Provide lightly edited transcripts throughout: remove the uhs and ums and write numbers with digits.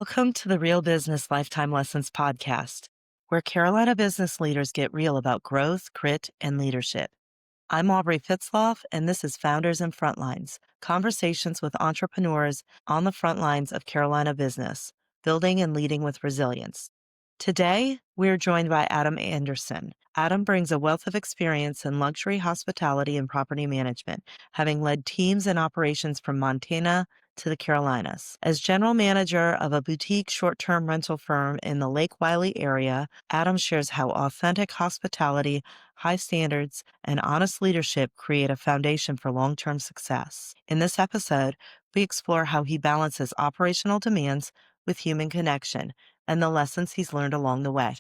Welcome to the Real Business Lifetime Lessons podcast, where Carolina business leaders get real about growth, grit, and leadership. I'm Aubrey Fitzloff, and this is Founders and Frontlines, conversations with entrepreneurs on the front lines of Carolina business, building and leading with resilience. Today, we're joined by Adam Anderson. Adam brings a wealth of experience in luxury hospitality and property management, having led teams and operations from Montana to the Carolinas. As general manager of a boutique short-term rental firm in the Lake Wylie area, Adam shares how authentic hospitality, high standards, and honest leadership create a foundation for long-term success. In this episode, we explore how he balances operational demands with human connection and the lessons he's learned along the way.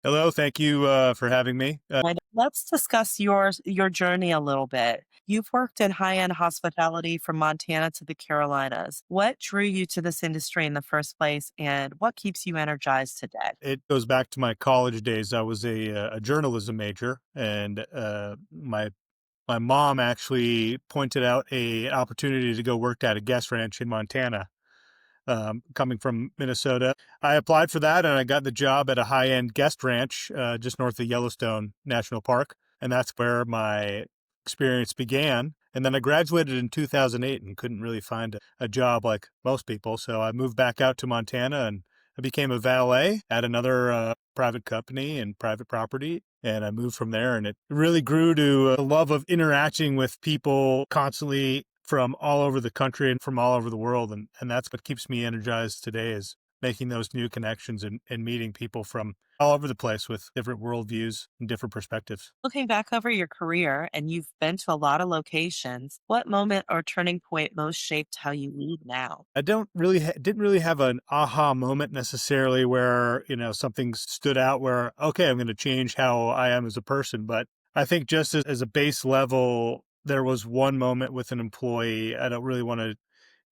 Hello, thank you for having me. And let's discuss your journey a little bit. You've worked in high-end hospitality from Montana to the Carolinas. What drew you to this industry in the first place, and what keeps you energized today? It goes back to my college days. I was a journalism major, and my mom actually pointed out a opportunity to go work at a guest ranch in Montana. Coming from Minnesota, I applied for that, and I got the job at a high-end guest ranch just north of Yellowstone National Park, and that's where my experience began. And then I graduated in 2008 and couldn't really find a job like most people, so I moved back out to Montana and I became a valet at another private company and private property. And I moved from there, and it really grew to a love of interacting with people constantly from all over the country and from all over the world. And that's what keeps me energized today, is making those new connections and meeting people from all over the place with different worldviews and different perspectives. Looking back over your career, and you've been to a lot of locations, what moment or turning point most shaped how you lead now? I don't really didn't really have an aha moment necessarily where, something stood out where, okay, I'm going to change how I am as a person. But I think just as a base level, there was one moment with an employee. I don't really want to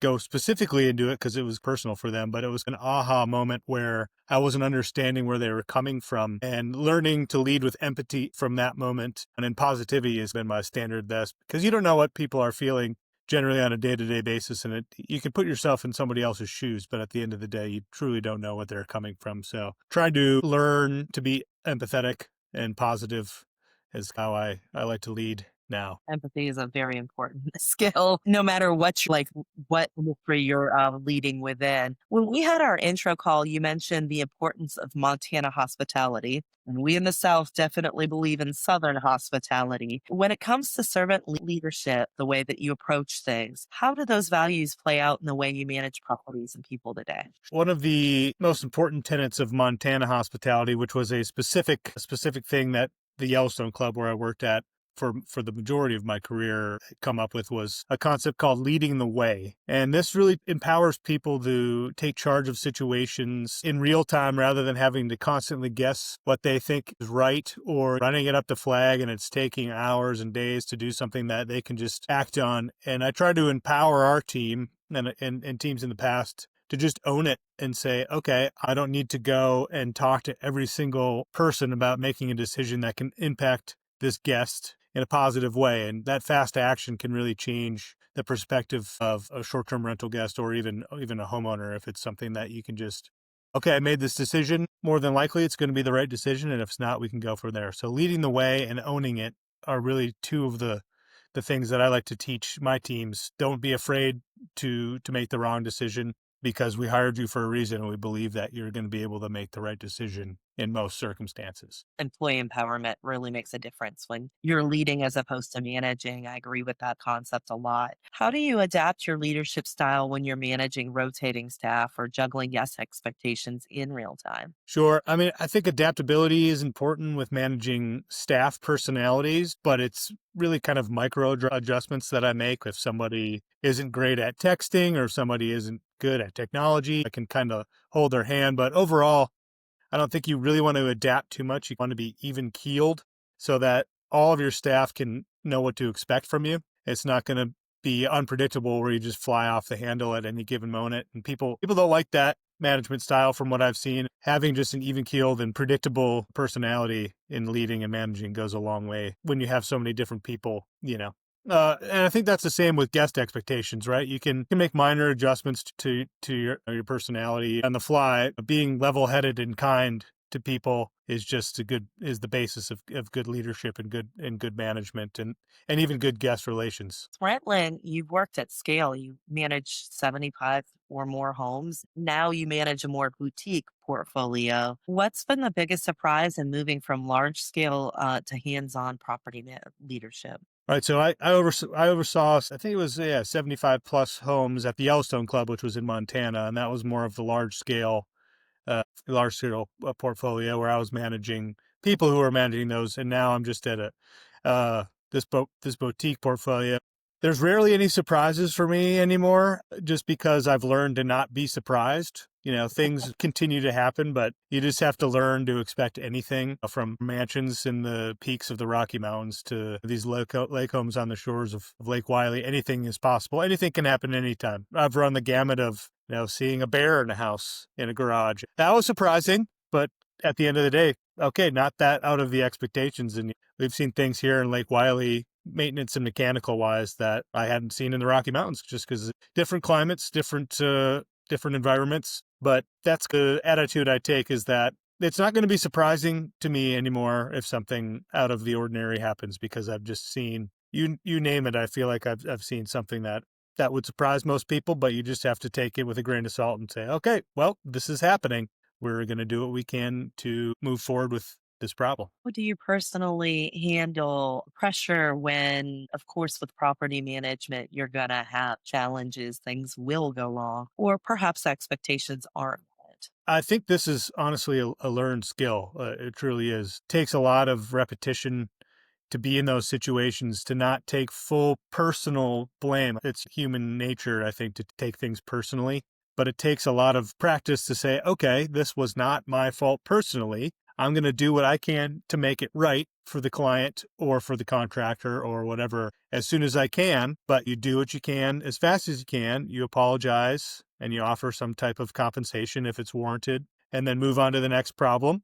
go specifically into it because it was personal for them, but it was an aha moment where I wasn't understanding where they were coming from, and learning to lead with empathy from that moment. And then positivity has been my standard best, because you don't know what people are feeling generally on a day-to-day basis. And you can put yourself in somebody else's shoes, but at the end of the day, you truly don't know what they're coming from. So trying to learn to be empathetic and positive is how I like to lead now. Empathy is a very important skill, no matter what industry you're leading within. When we had our intro call, you mentioned the importance of Montana hospitality. And we in the South definitely believe in Southern hospitality. When it comes to servant leadership, the way that you approach things, how do those values play out in the way you manage properties and people today? One of the most important tenets of Montana hospitality, which was a specific thing that the Yellowstone Club where I worked at for the majority of my career come up with, was a concept called leading the way. And this really empowers people to take charge of situations in real time rather than having to constantly guess what they think is right, or running it up the flag and it's taking hours and days to do something that they can just act on. And I try to empower our team and teams in the past to just own it and say, okay, I don't need to go and talk to every single person about making a decision that can impact this guest in a positive way. And that fast action can really change the perspective of a short-term rental guest, or even a homeowner. If it's something that you can just, okay, I made this decision, more than likely it's going to be the right decision. And if it's not, we can go from there. So leading the way and owning it are really two of the things that I like to teach my teams. Don't be afraid to make the wrong decision, because we hired you for a reason, and we believe that you're going to be able to make the right decision in most circumstances. Employee empowerment really makes a difference when you're leading as opposed to managing. I agree with that concept a lot. How do you adapt your leadership style when you're managing rotating staff or juggling guest expectations in real time? Sure. I mean, I think adaptability is important with managing staff personalities, but it's really kind of micro adjustments that I make. If somebody isn't great at texting, or if somebody isn't good at technology, I can kind of hold their hand. But overall, I don't think you really want to adapt too much. You want to be even keeled so that all of your staff can know what to expect from you. It's not going to be unpredictable where you just fly off the handle at any given moment. And people don't like that management style from what I've seen. Having just an even keeled and predictable personality in leading and managing goes a long way when you have so many different people, And I think that's the same with guest expectations, right? You can make minor adjustments to your personality on the fly. Being level-headed and kind to people is just is the basis of good leadership and good management and even good guest relations. Rentland, you've worked at scale. You manage 75 or more homes. Now you manage a more boutique portfolio. What's been the biggest surprise in moving from large scale to hands on leadership? Right, so I oversaw, I think it was, yeah, 75 plus homes at the Yellowstone Club, which was in Montana, and that was more of the large scale portfolio where I was managing people who were managing those, and now I'm just at a this boutique portfolio. There's rarely any surprises for me anymore, just because I've learned to not be surprised. Things continue to happen, but you just have to learn to expect anything from mansions in the peaks of the Rocky Mountains to these lake homes on the shores of Lake Wylie. Anything is possible. Anything can happen anytime. I've run the gamut of, seeing a bear in a house, in a garage. That was surprising, but at the end of the day, okay, not that out of the expectations. And we've seen things here in Lake Wylie, maintenance and mechanical wise, that I hadn't seen in the Rocky Mountains, just because different climates, different environments. But that's the attitude I take, is that it's not going to be surprising to me anymore if something out of the ordinary happens, because I've just seen, you name it. I feel like I've seen something that would surprise most people, but you just have to take it with a grain of salt and say, okay, well, this is happening. We're going to do what we can to move forward with this problem. How do you personally handle pressure when, of course, with property management, you're going to have challenges, things will go wrong, or perhaps expectations aren't met? I think this is honestly a learned skill. It truly is. Takes a lot of repetition to be in those situations, to not take full personal blame. It's human nature, I think, to take things personally, but it takes a lot of practice to say, okay, this was not my fault personally. I'm going to do what I can to make it right for the client or for the contractor or whatever as soon as I can. But you do what you can as fast as you can. You apologize and you offer some type of compensation if it's warranted, and then move on to the next problem.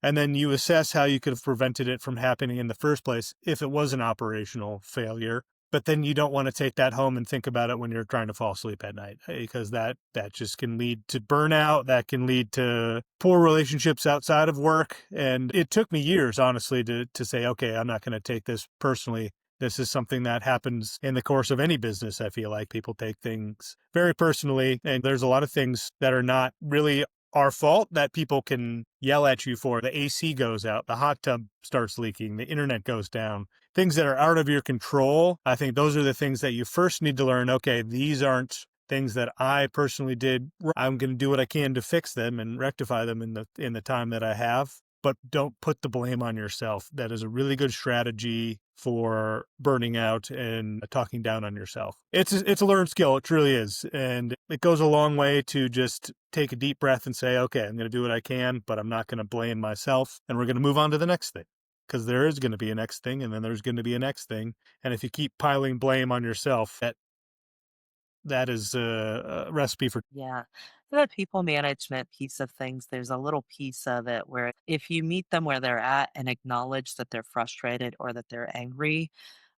And then you assess how you could have prevented it from happening in the first place if it was an operational failure. But then you don't want to take that home and think about it when you're trying to fall asleep at night, because that just can lead to burnout. That can lead to poor relationships outside of work. And it took me years, honestly, to say, okay, I'm not going to take this personally. This is something that happens in the course of any business. I feel like people take things very personally, and there's a lot of things that are not really our fault that people can yell at you for. The AC goes out, the hot tub starts leaking, the internet goes down, things that are out of your control. I think those are the things that you first need to learn. Okay, these aren't things that I personally did. I'm going to do what I can to fix them and rectify them in the time that I have. But don't put the blame on yourself. That is a really good strategy for burning out and talking down on yourself. It's a learned skill. It truly is. And it goes a long way to just take a deep breath and say, okay, I'm going to do what I can, but I'm not going to blame myself. And we're going to move on to the next thing, because there is going to be a next thing, and then there's going to be a next thing. And if you keep piling blame on yourself, that is a recipe for. Yeah. The people management piece of things, there's a little piece of it where if you meet them where they're at and acknowledge that they're frustrated or that they're angry,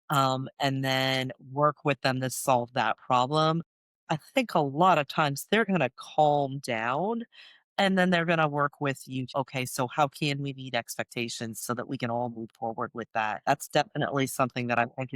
and then work with them to solve that problem, I think a lot of times they're going to calm down and then they're going to work with you. Okay, so how can we meet expectations so that we can all move forward with that? That's definitely something that I think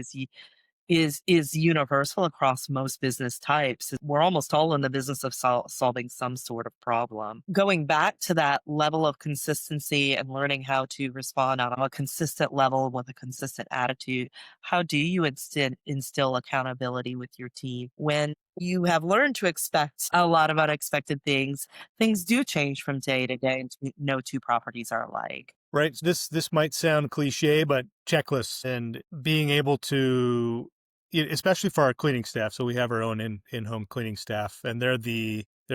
is universal across most business types. We're almost all in the business of solving some sort of problem. Going back to that level of consistency and learning how to respond on a consistent level with a consistent attitude, how do you instill accountability with your team when you have learned to expect a lot of unexpected things? Things do change from day to day, and no two properties are alike. Right. This might sound cliche, but checklists and being able to, especially for our cleaning staff. So we have our own in-home cleaning staff, and they're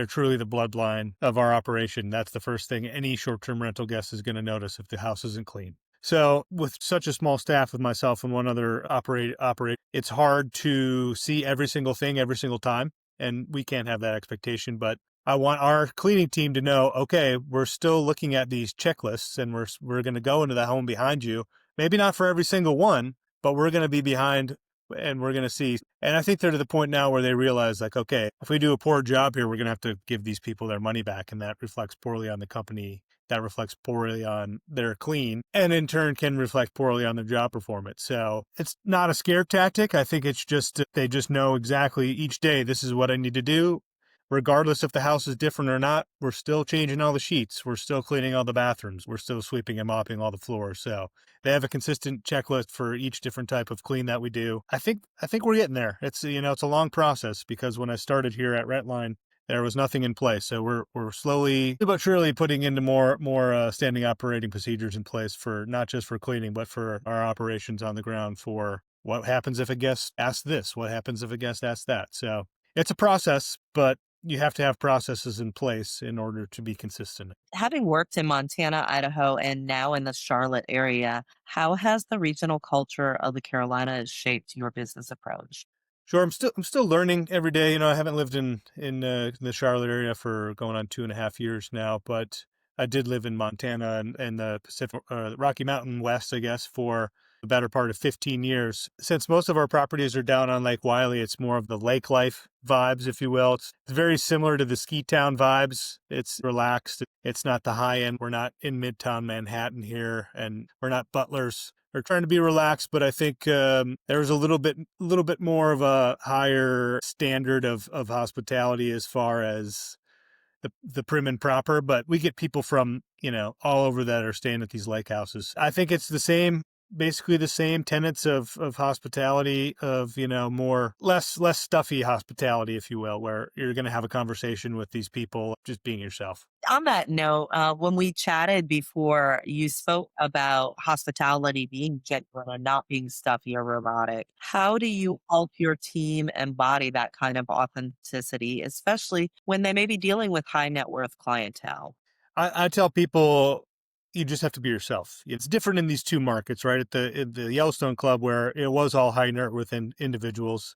truly the bloodline of our operation. That's the first thing any short-term rental guest is going to notice if the house isn't clean. So with such a small staff, with myself and one other operate, it's hard to see every single thing every single time, and we can't have that expectation. But I want our cleaning team to know, okay, we're still looking at these checklists, and we're going to go into the home behind you. Maybe not for every single one, but we're going to be behind and we're going to see. And I think they're to the point now where they realize, like, okay, if we do a poor job here, we're going to have to give these people their money back. And that reflects poorly on the company. That reflects poorly on their clean, and in turn can reflect poorly on their job performance. So it's not a scare tactic. I think it's just, they just know exactly each day, this is what I need to do. Regardless if the house is different or not, we're still changing all the sheets. We're still cleaning all the bathrooms. We're still sweeping and mopping all the floors. So they have a consistent checklist for each different type of clean that we do. I think we're getting there. It's, it's a long process, because when I started here at Rentlyne, there was nothing in place. So we're slowly but surely putting into more standing operating procedures in place, for not just for cleaning, but for our operations on the ground, for what happens if a guest asks this, what happens if a guest asks that. So it's a process, but you have to have processes in place in order to be consistent. Having worked in Montana, Idaho, and now in the Charlotte area, how has the regional culture of the Carolinas shaped your business approach? Sure, I'm still learning every day. I haven't lived in the Charlotte area for going on 2.5 years now, but I did live in Montana and the Pacific, Rocky Mountain West, I guess, for the better part of 15 years. Since most of our properties are down on Lake Wylie, it's more of the lake life vibes, if you will. It's very similar to the ski town vibes. It's relaxed. It's not the high end. We're not in Midtown Manhattan here, and we're not butlers. We're trying to be relaxed, but I think there's a little bit more of a higher standard of hospitality as far as the prim and proper. But we get people from all over that are staying at these lake houses. I think it's basically the same tenets of hospitality, of more less stuffy hospitality, if you will, where you're going to have a conversation with these people just being yourself. On that note, when we chatted before, you spoke about hospitality being genuine and not being stuffy or robotic. How do you help your team embody that kind of authenticity, especially when they may be dealing with high net worth clientele? I tell people, you just have to be yourself. It's different in these two markets, right? At the Yellowstone Club, where it was all high net worth individuals,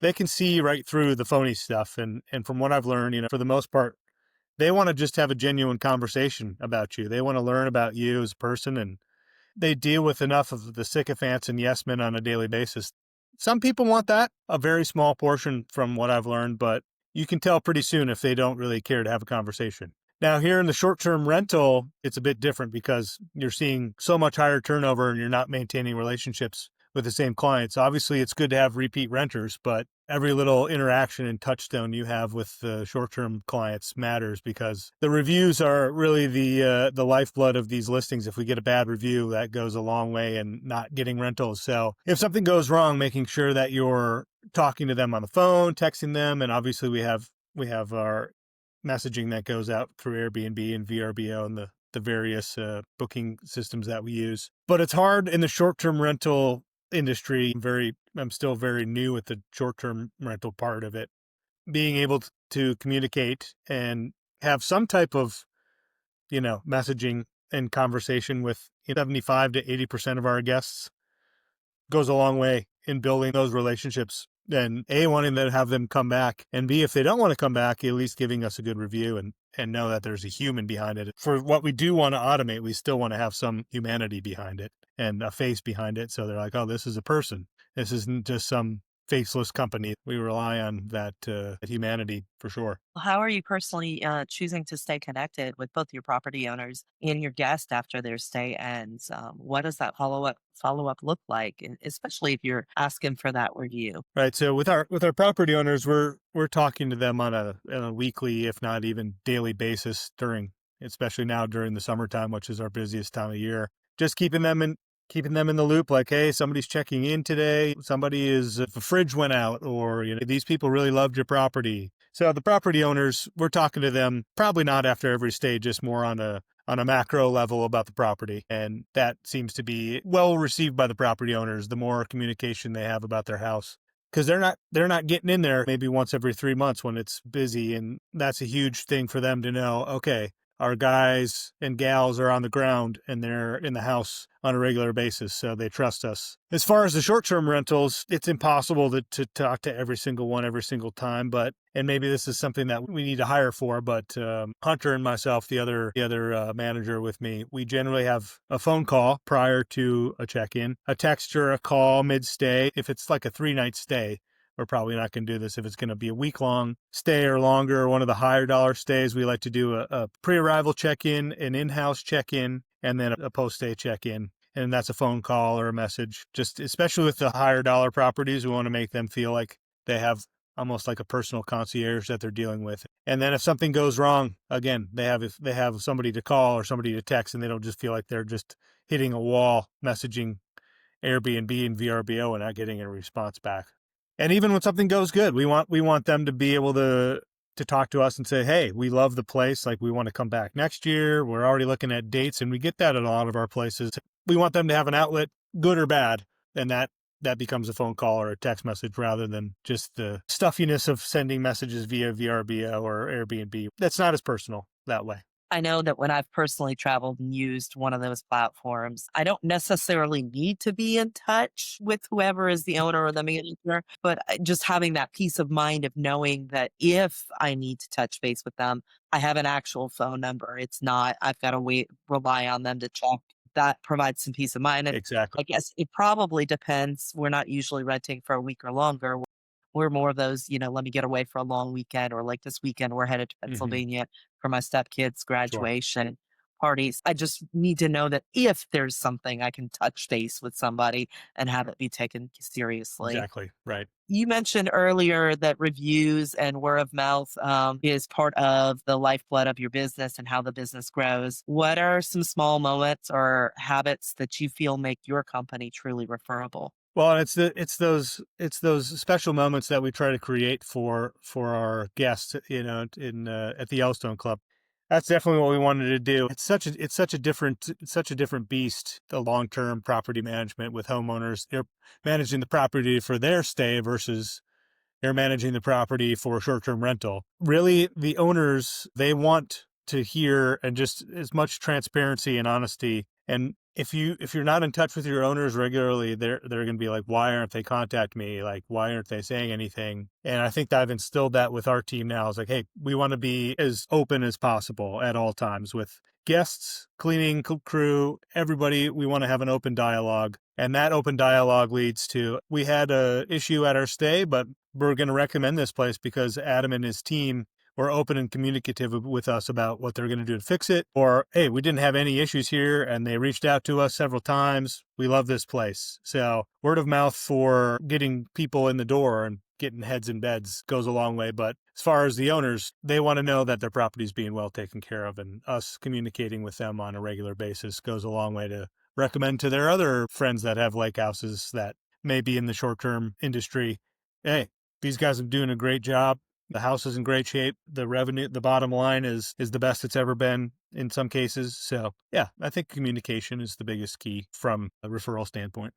they can see right through the phony stuff. And from what I've learned, for the most part, they want to just have a genuine conversation about you. They want to learn about you as a person, and they deal with enough of the sycophants and yes men on a daily basis. Some people want that, a very small portion from what I've learned, but you can tell pretty soon if they don't really care to have a conversation. Now, here in the short-term rental, it's a bit different, because you're seeing so much higher turnover and you're not maintaining relationships with the same clients. Obviously, it's good to have repeat renters, but every little interaction and touchstone you have with the short-term clients matters, because the reviews are really the lifeblood of these listings. If we get a bad review, that goes a long way in not getting rentals. So if something goes wrong, making sure that you're talking to them on the phone, texting them, and obviously we have our messaging that goes out through Airbnb and VRBO and the various booking systems that we use. But it's hard in the short-term rental industry. I'm still very new at the short-term rental part of it. Being able to communicate and have some type of, messaging and conversation with 75 to 80% of our guests goes a long way in building those relationships, and A, wanting to have them come back, and B, if they don't want to come back, at least giving us a good review, and know that there's a human behind it. For what we do want to automate, we still want to have some humanity behind it and a face behind it. So they're like, oh, this is a person. This isn't just some faceless company. We rely on that humanity for sure. How are you personally choosing to stay connected with both your property owners and your guest after their stay ends? What does that follow up look like, and especially if you're asking for that review? Right. So with our property owners, we're talking to them on a weekly, if not even daily basis, especially now during the summertime, which is our busiest time of year. Just keeping them in the loop, like, hey, somebody's checking in today. The fridge went out, or these people really loved your property. So the property owners, we're talking to them probably not after every stay, just more on a macro level about the property. And that seems to be well received by the property owners, the more communication they have about their house. Because they're not getting in there maybe once every 3 months when it's busy. And that's a huge thing for them to know. Okay, our guys and gals are on the ground and they're in the house on a regular basis, so they trust us. As far as the short-term rentals, it's impossible to talk to every single one every single time, and maybe this is something that we need to hire for, but Hunter and myself, the other manager with me, we generally have a phone call prior to a check-in, a text or a call mid-stay. If it's like a 3-night stay, we're probably not going to do this. If it's going to be a week-long stay or longer, one of the higher dollar stays, we like to do a pre-arrival check-in, an in-house check-in, and then a post-stay check-in. And that's a phone call or a message. Just especially with the higher dollar properties, we want to make them feel like they have almost like a personal concierge that they're dealing with. And then if something goes wrong, again, they have somebody to call or somebody to text, and they don't just feel like they're just hitting a wall messaging Airbnb and VRBO and not getting a response back. And even when something goes good, we want them to be able to talk to us and say, hey, we love the place. Like, we want to come back next year. We're already looking at dates, and we get that at a lot of our places. We want them to have an outlet, good or bad. And that becomes a phone call or a text message rather than just the stuffiness of sending messages via VRBO or Airbnb. That's not as personal that way. I know that when I've personally traveled and used one of those platforms, I don't necessarily need to be in touch with whoever is the owner or the manager, but just having that peace of mind of knowing that if I need to touch base with them, I have an actual phone number. It's not, I've got to rely on them to check. That provides some peace of mind. And Exactly. I guess it probably depends. We're not usually renting for a week or longer. We're more of those, let me get away for a long weekend, or like this weekend, we're headed to Mm-hmm. Pennsylvania for my stepkid's Sure. graduation parties. I just need to know that if there's something, I can touch base with somebody and have it be taken seriously. Exactly. Right. You mentioned earlier that reviews and word of mouth is part of the lifeblood of your business and how the business grows. What are some small moments or habits that you feel make your company truly referable? Well, it's those special moments that we try to create for our guests, in at the Yellowstone Club. That's definitely what we wanted to do. It's such a different beast, the long-term property management with homeowners. They're managing the property for their stay versus they're managing the property for short-term rental. Really, the owners, they want to hear and just as much transparency and honesty. And if you're not in touch with your owners regularly, they're going to be like, why aren't they contacting me? Like, why aren't they saying anything? And I think that I've instilled that with our team now. It's like, hey, we want to be as open as possible at all times with guests, cleaning crew, everybody. We want to have an open dialogue. And that open dialogue leads to, we had a issue at our stay, but we're going to recommend this place because Adam and his team were open and communicative with us about what they're going to do to fix it. Or, hey, we didn't have any issues here and they reached out to us several times. We love this place. So word of mouth for getting people in the door and getting heads in beds goes a long way. But as far as the owners, they want to know that their property is being well taken care of, and us communicating with them on a regular basis goes a long way to recommend to their other friends that have lake houses that may be in the short-term industry. Hey, these guys are doing a great job. The house is in great shape. The revenue, the bottom line is the best it's ever been in some cases. So yeah, I think communication is the biggest key from a referral standpoint.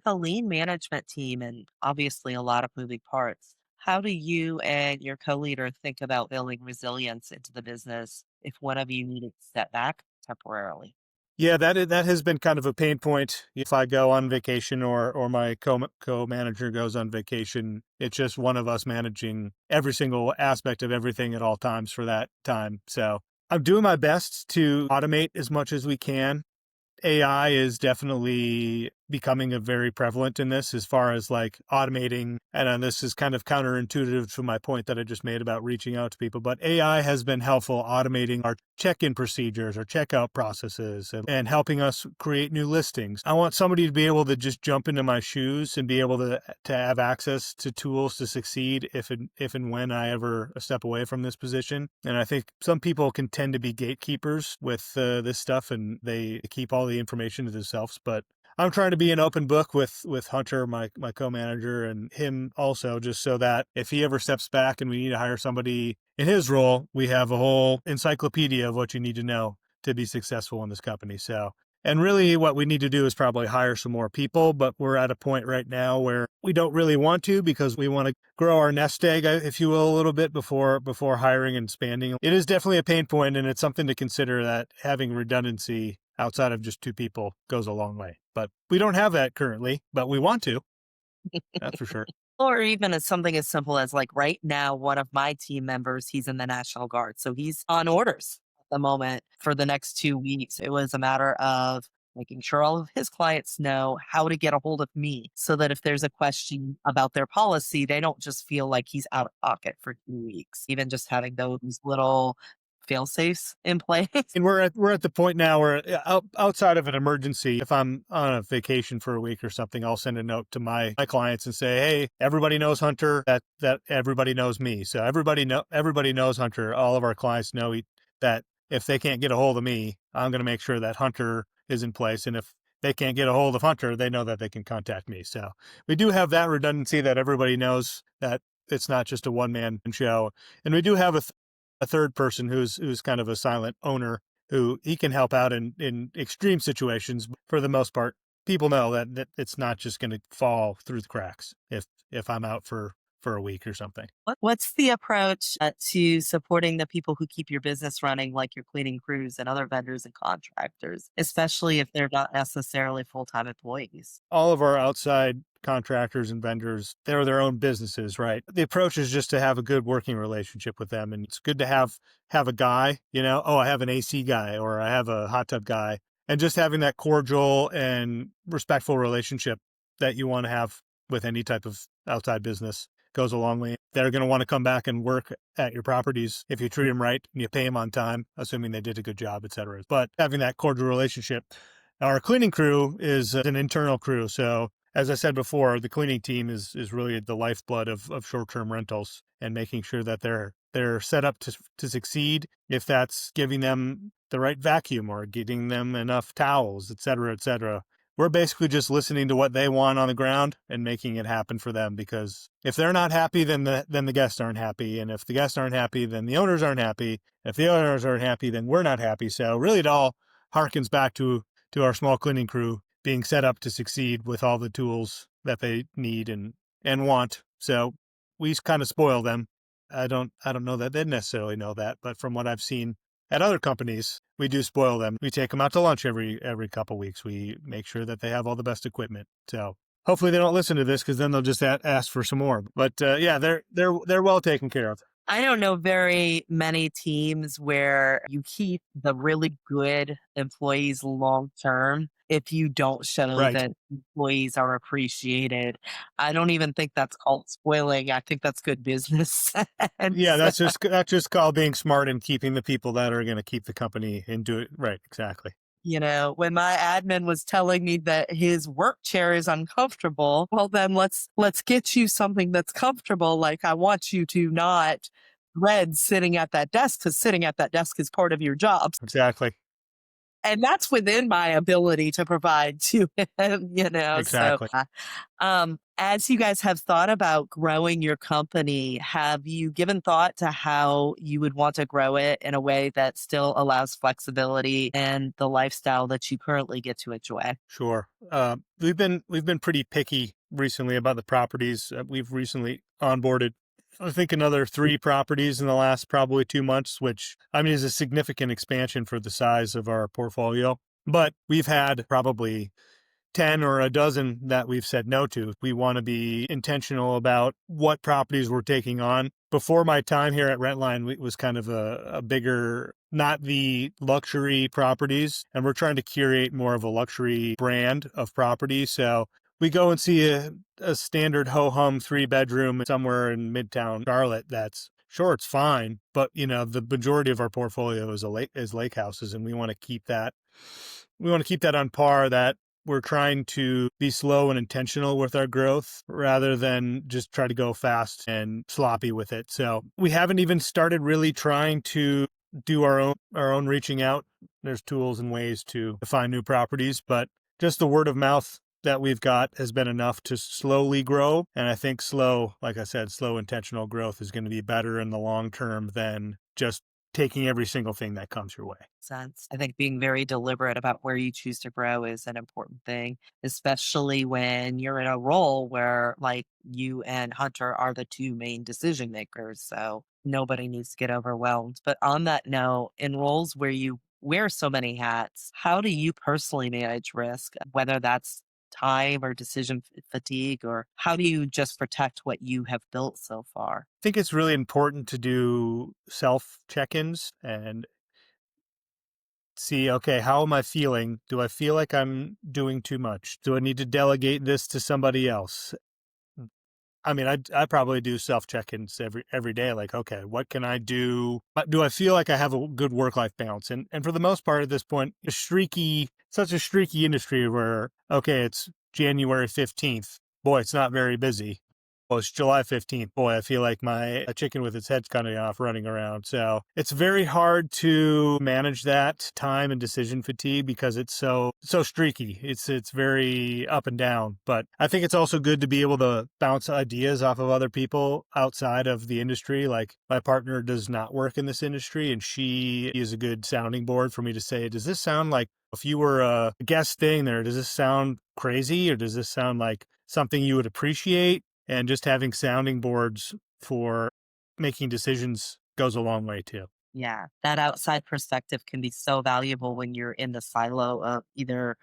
A lean management team and obviously a lot of moving parts. How do you and your co-leader think about building resilience into the business if one of you needed to step back temporarily? Yeah, that has been kind of a pain point. If I go on vacation or my co-manager goes on vacation, it's just one of us managing every single aspect of everything at all times for that time. So I'm doing my best to automate as much as we can. AI is definitely becoming a very prevalent in this as far as like automating. And this is kind of counterintuitive to my point that I just made about reaching out to people. But AI has been helpful automating our check-in procedures, our checkout processes, and helping us create new listings. I want somebody to be able to just jump into my shoes and be able to have access to tools to succeed if and when I ever step away from this position. And I think some people can tend to be gatekeepers with this stuff, and they keep all the information to themselves. But I'm trying to be an open book with Hunter, my co-manager, and him also, just so that if he ever steps back and we need to hire somebody in his role, we have a whole encyclopedia of what you need to know to be successful in this company. So And really what we need to do is probably hire some more people, but we're at a point right now where we don't really want to because we want to grow our nest egg, if you will, a little bit before hiring and expanding. It is definitely a pain point, and it's something to consider that having redundancy outside of just two people goes a long way. But we don't have that currently, but we want to. That's for sure. Or even as something as simple as like right now, one of my team members, he's in the National Guard. So he's on orders at the moment for the next 2 weeks. It was a matter of making sure all of his clients know how to get a hold of me so that if there's a question about their policy, they don't just feel like he's out of pocket for 2 weeks. Even just having those little fail safes in place. And we're at the point now where outside of an emergency, if I'm on a vacation for a week or something, I'll send a note to my clients and say, "Hey, everybody knows Hunter. That everybody knows me. So everybody knows Hunter. All of our clients know that if they can't get a hold of me, I'm going to make sure that Hunter is in place. And if they can't get a hold of Hunter, they know that they can contact me. So we do have that redundancy that everybody knows that it's not just a one-man show, and we do have a third person who's kind of a silent owner who he can help out in extreme situations. For the most part, people know that it's not just going to fall through the cracks if I'm out for a week or something. What's the approach to supporting the people who keep your business running, like your cleaning crews and other vendors and contractors, especially if they're not necessarily full-time employees? All of our outside contractors and vendors, they're their own businesses, right? The approach is just to have a good working relationship with them. And it's good to have a guy, oh, I have an AC guy or I have a hot tub guy. And just having that cordial and respectful relationship that you want to have with any type of outside business goes a long way. They're going to want to come back and work at your properties if you treat them right and you pay them on time, assuming they did a good job, et cetera. But having that cordial relationship. Our cleaning crew is an internal crew. So as I said before, the cleaning team is really the lifeblood of short-term rentals, and making sure that they're set up to succeed. If that's giving them the right vacuum or getting them enough towels, et cetera, et cetera. We're basically just listening to what they want on the ground and making it happen for them, because if they're not happy, then the guests aren't happy. And if the guests aren't happy, then the owners aren't happy. If the owners aren't happy, then we're not happy. So really it all harkens back to our small cleaning crew being set up to succeed with all the tools that they need and want. So we kind of spoil them. I don't know that they necessarily know that, but from what I've seen at other companies, we do spoil them. We take them out to lunch every couple weeks. We make sure that they have all the best equipment. So hopefully they don't listen to this, because then they'll just ask for some more. But yeah, they're well taken care of. I don't know very many teams where you keep the really good employees long term if you don't show Right. that employees are appreciated. I don't even think that's called spoiling. I think that's good business Yeah, sense. that's just called being smart and keeping the people that are going to keep the company and do it right. Exactly. When my admin was telling me that his work chair is uncomfortable, well, then let's get you something that's comfortable. Like, I want you to not dread sitting at that desk, because sitting at that desk is part of your job. Exactly. And that's within my ability to provide to him. So, Exactly. as you guys have thought about growing your company, have you given thought to how you would want to grow it in a way that still allows flexibility and the lifestyle that you currently get to enjoy? Sure. We've been pretty picky recently about the properties. We've recently onboarded, I think, another 3 properties in the last probably 2 months, which I mean is a significant expansion for the size of our portfolio. But we've had probably 10 or a dozen that we've said no to. We want to be intentional about what properties we're taking on. Before my time here at Rentlyne, it was kind of a bigger, not the luxury properties, and we're trying to curate more of a luxury brand of property. So we go and see a standard ho-hum 3-bedroom somewhere in Midtown Charlotte. That's sure, it's fine, but the majority of our portfolio is lake houses, and we want to keep that. We want to keep that on par. That we're trying to be slow and intentional with our growth rather than just try to go fast and sloppy with it. So we haven't even started really trying to do our own reaching out. There's tools and ways to find new properties, but just the word of mouth that we've got has been enough to slowly grow. And I think like I said, slow intentional growth is going to be better in the long term than just taking every single thing that comes your way. Sense. I think being very deliberate about where you choose to grow is an important thing, especially when you're in a role where, like, you and Hunter are the two main decision makers. So nobody needs to get overwhelmed. But on that note, in roles where you wear so many hats, how do you personally manage risk, whether that's time or decision fatigue, or how do you just protect what you have built so far? I think it's really important to do self check-ins and see, okay, how am I feeling? Do I feel like I'm doing too much? Do I need to delegate this to somebody else? I mean, I probably do self check-ins every day. Like, okay, what can I do? Do I feel like I have a good work-life balance? And for the most part, at this point, such a streaky industry where, okay, it's January 15th. Boy, it's not very busy. Oh, it's July 15th. Boy, I feel like a chicken with its head cutting off running around. So it's very hard to manage that time and decision fatigue because it's so streaky. It's very up and down. But I think it's also good to be able to bounce ideas off of other people outside of the industry. Like, my partner does not work in this industry, and she is a good sounding board for me to say, does this sound like, if you were a guest staying there, does this sound crazy, or does this sound like something you would appreciate? And just having sounding boards for making decisions goes a long way too. Yeah, that outside perspective can be so valuable when you're in the silo of either,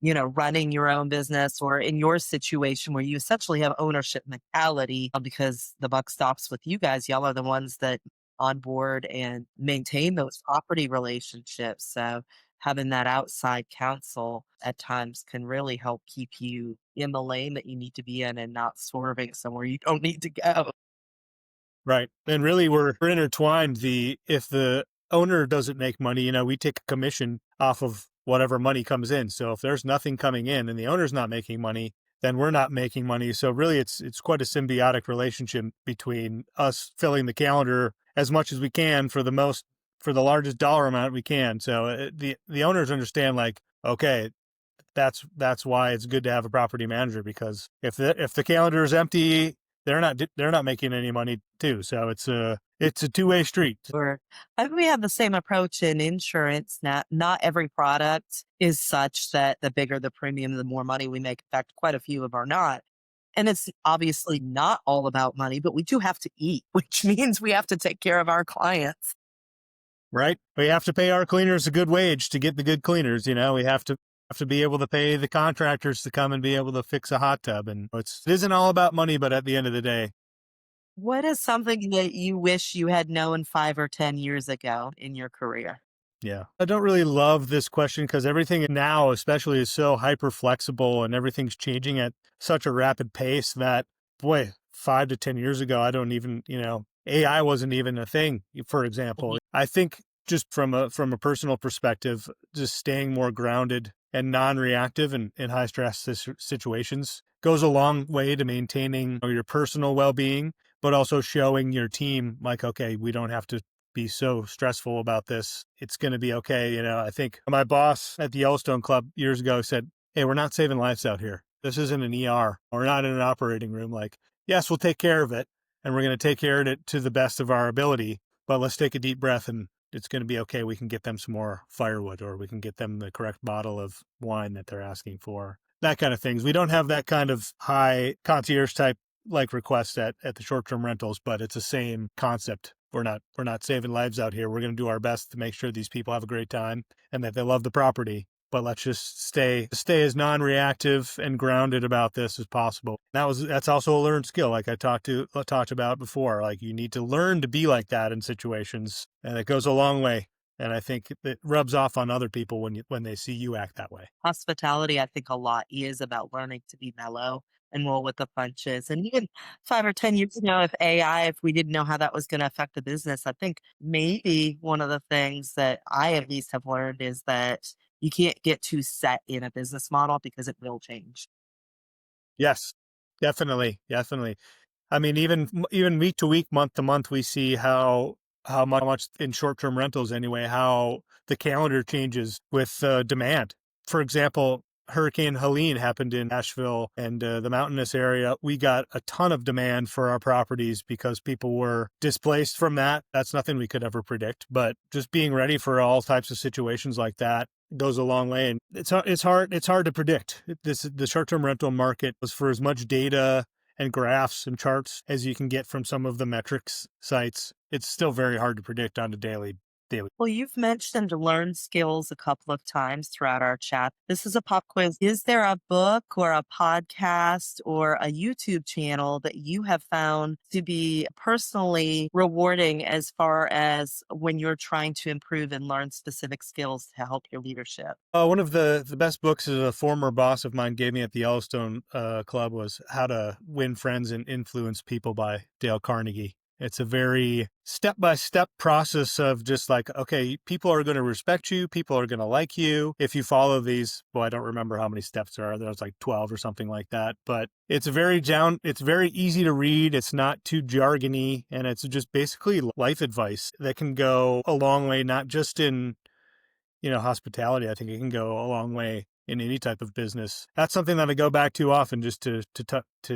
running your own business, or in your situation where you essentially have ownership mentality, because the buck stops with you guys. Y'all are the ones that onboard and maintain those property relationships. So having that outside counsel at times can really help keep you in the lane that you need to be in and not swerving somewhere you don't need to go. Right. And really we're intertwined. If the owner doesn't make money, we take a commission off of whatever money comes in. So if there's nothing coming in and the owner's not making money, then we're not making money. So really it's quite a symbiotic relationship between us filling the calendar as much as we can for the largest dollar amount we can. So the owners understand, like, okay, that's why it's good to have a property manager, because if the calendar is empty, they're not making any money too. So it's a two-way street. Or I think we have the same approach in insurance. Not every product is such that the bigger the premium, the more money we make. In fact, quite a few of them are not. And it's obviously not all about money, but we do have to eat, which means we have to take care of our clients. Right? We have to pay our cleaners a good wage to get the good cleaners. We have to be able to pay the contractors to come and be able to fix a hot tub. And it isn't all about money, but at the end of the day, What is something that you wish you had known 5 or 10 years ago in your career? yeah. I don't really love this question because everything now, especially, is so hyper flexible and everything's changing at such a rapid pace that, boy, 5 to 10 years ago, I don't even, AI wasn't even a thing, for example. I think just from a personal perspective, just staying more grounded and non-reactive in high stress situations goes a long way to maintaining your personal well-being, but also showing your team, like, okay, we don't have to be so stressful about this. It's going to be okay. I think my boss at the Yellowstone Club years ago said, hey, we're not saving lives out here. This isn't an ER. We're not in an operating room. Like, yes, we'll take care of it, and we're going to take care of it to the best of our ability, but let's take a deep breath, and it's going to be okay. We can get them some more firewood, or we can get them the correct bottle of wine that they're asking for. That kind of things. We don't have that kind of high concierge type like requests at the short-term rentals, but it's the same concept. We're not saving lives out here. We're going to do our best to make sure these people have a great time and that they love the property. But let's just stay as non-reactive and grounded about this as possible. That's also a learned skill, like I talked about before. Like, you need to learn to be like that in situations, and it goes a long way. And I think it rubs off on other people when they see you act that way. Hospitality, I think a lot is about learning to be mellow and roll with the punches. And even 5 or 10 years ago, if we didn't know how that was going to affect the business, I think maybe one of the things that I at least have learned is that you can't get too set in a business model because it will change. Yes, definitely, definitely. I mean, even week to week, month to month, we see how much in short term rentals anyway, how the calendar changes with demand. For example, Hurricane Helene happened in Nashville and the mountainous area, we got a ton of demand for our properties because people were displaced from that. That's nothing we could ever predict, but just being ready for all types of situations like that goes a long way. And it's hard to predict. The short-term rental market was for as much data and graphs and charts as you can get from some of the metrics sites. It's still very hard to predict on a daily. Well, you've mentioned learn skills a couple of times throughout our chat. This is a pop quiz. Is there a book or a podcast or a YouTube channel that you have found to be personally rewarding as far as when you're trying to improve and learn specific skills to help your leadership? One of the best books is a former boss of mine gave me at the Yellowstone Club was How to Win Friends and Influence People by Dale Carnegie. It's a very step-by-step process of just like, okay, people are going to respect you. People are going to like you. If you follow these, well, I don't remember how many steps there are. There's like 12 or something like that. But it's it's very easy to read. It's not too jargony. And it's just basically life advice that can go a long way, not just in hospitality. I think it can go a long way in any type of business. That's something that I go back to often just to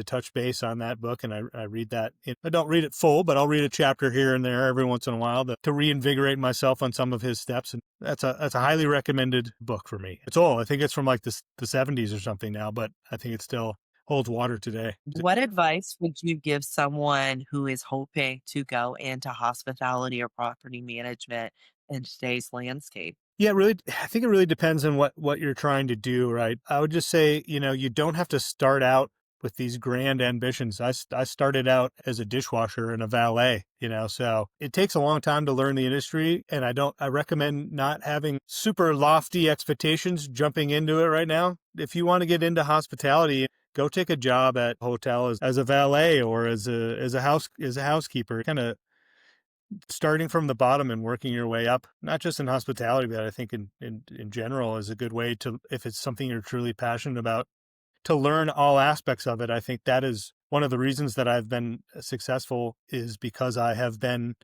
touch base on that book. And I read that. I don't read it full, but I'll read a chapter here and there every once in a while to reinvigorate myself on some of his steps. And that's a highly recommended book for me. It's old. I think it's from like the 70s or something now, but I think it still holds water today. What advice would you give someone who is hoping to go into hospitality or property management in today's landscape? Yeah, really. I think it really depends on what you're trying to do, right? I would just say, you don't have to start out with these grand ambitions. I started out as a dishwasher and a valet, so it takes a long time to learn the industry. And I recommend not having super lofty expectations jumping into it right now. If you want to get into hospitality, go take a job at a hotel as a valet or as a housekeeper, kind of starting from the bottom and working your way up, not just in hospitality, but I think in general is a good way to, if it's something you're truly passionate about, to learn all aspects of it. I think that is one of the reasons that I've been successful is because I have been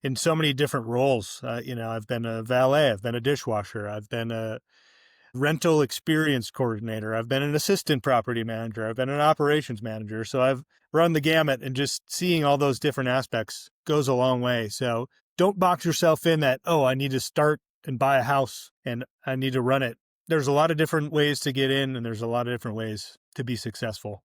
in so many different roles. I've been a valet, I've been a dishwasher, I've been a rental experience coordinator, I've been an assistant property manager, I've been an operations manager. So I've run the gamut, and just seeing all those different aspects goes a long way. So don't box yourself in that, oh, I need to start and buy a house and I need to run it. There's a lot of different ways to get in, and there's a lot of different ways to be successful.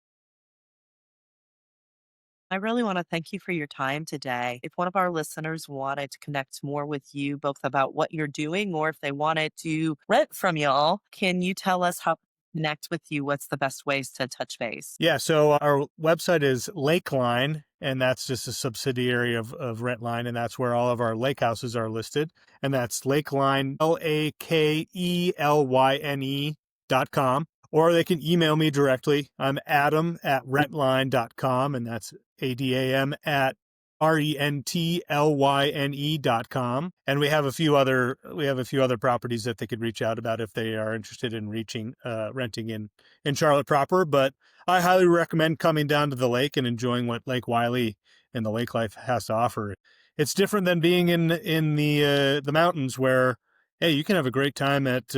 I really want to thank you for your time today. If one of our listeners wanted to connect more with you, both about what you're doing or if they wanted to rent from y'all, can you tell us how to connect with you? What's the best ways to touch base? Yeah, so our website is Lakeline, and that's just a subsidiary of Rentline, and that's where all of our lake houses are listed. And that's Lakeline, LAKELYNE.com. Or they can email me directly. I'm adam@rentline.com, and that's ADAM at RENTLYNE.com. And we have a few other properties that they could reach out about if they are interested in renting in Charlotte proper. But I highly recommend coming down to the lake and enjoying what Lake Wylie and the lake life has to offer. It's different than being in the mountains where, hey, you can have a great time at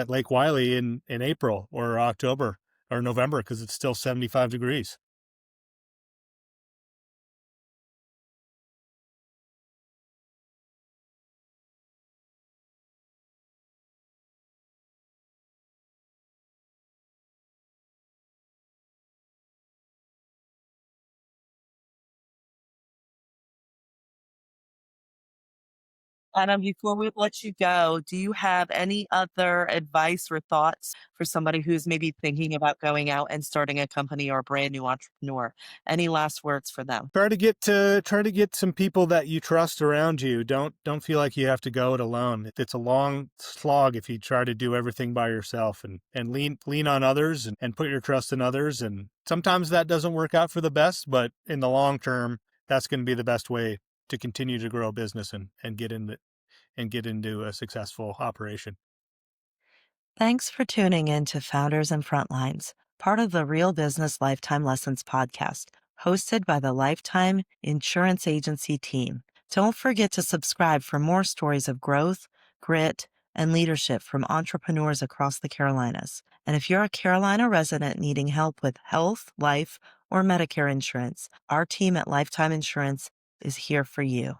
Lake Wylie in April or October or November because it's still 75 degrees. Adam, before we let you go, do you have any other advice or thoughts for somebody who's maybe thinking about going out and starting a company or a brand new entrepreneur? Any last words for them? Try to get some people that you trust around you. Don't feel like you have to go it alone. It's a long slog if you try to do everything by yourself, and lean on others and put your trust in others. And sometimes that doesn't work out for the best, but in the long term, that's going to be the best way to continue to grow a business and get into a successful operation. Thanks for tuning in to Founders and Frontlines, part of the Real Business Lifetime Lessons podcast, hosted by the Lifetime Insurance Agency team. Don't forget to subscribe for more stories of growth, grit, and leadership from entrepreneurs across the Carolinas. And if you're a Carolina resident needing help with health, life, or Medicare insurance, our team at Lifetime Insurance is here for you.